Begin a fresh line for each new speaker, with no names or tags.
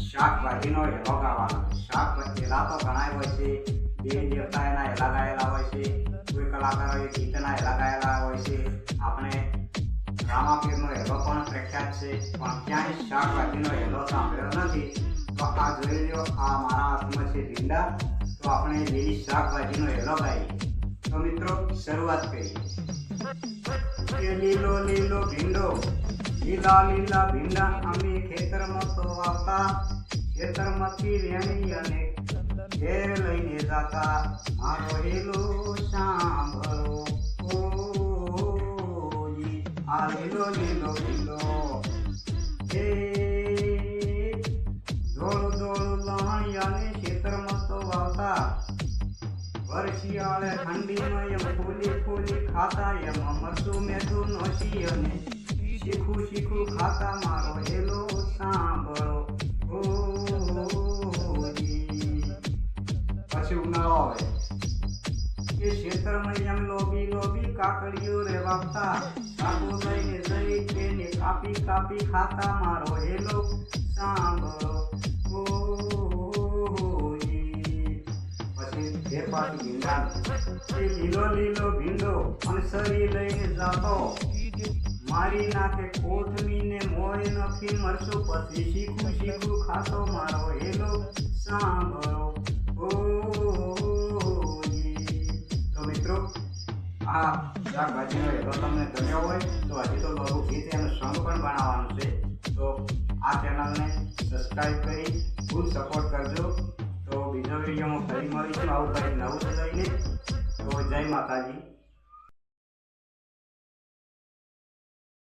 શાકભાજીનો હેલો ગાવાનો. હેલા તો ઘણા હોય છે, દેવી દેવતાના હેલા ગાયેલા હોય છે, કોઈ કલાકારોએ ગીતના હેલા ગાયેલા હોય છે. આપણે રામાપીરનો હેલો પણ પ્રખ્યાત છે, પણ ક્યાંય શાકભાજીનો હેલો સાંભળ્યો નથી. તો આ જોઈ લો, આ મારા હાથમાં છે ભીંડા. તો આપણે લીલી શાકભાજીનો હેલો ગાઈએ. તો મિત્રો શરૂઆત કરીએ. લીલો લીલો ભીંડો, લીલા લીલા ભીંડા અમે ખેતરમાં તો વાવતા, ખેતરમાંથી વેણી અને ઘેર લઈને જાતા. મારો હેલો સાંભળો ઓજી, આ લીલો લીલો ભીંડો. હે ધોળું ધોળું લહણી અને ખેતરમાં તો વાવતા, વર્ષિયાળે ઠંડીમાં એમ ફૂલી ફૂલી ખાતા, એમાં મરચું મેઠું નોસી અને શીખું શીખું ખાતા. મારો હેલો સાંભળો ઓજી. પછી ઉનાળો આવે એ ખેતરમાં એમ લોબી લોબી કાકડીઓ રે વાવતા, સાકુ લઈને જઈ તેને કાપી કાપી ખાતા. મારો હેલો સાંભળો ઓજી. પછી એ પાછું ભીંડા, એ લીલો લીલો ભીંડો અને સરી લઈને જાતો, મારી નાખે કોથમી ને મોય નખી મરચું, પછી શીખું શીખું ખાતો. મારો હેલો સાંભળો ઓજી. તો મિત્રો આ શાકભાજીનો હેલો તમને ગમ્યો હોય તો હજી તો નવું ગીત એનું સોંગ પણ બનાવવાનું છે. તો આ ચેનલને સબસ્ક્રાઈબ કરી ફૂલ સપોર્ટ કરજો. તો બીજો વિડીયોમાં ફરી મળીશું આવું કંઈક નવું લઈને. તો જય માતાજી.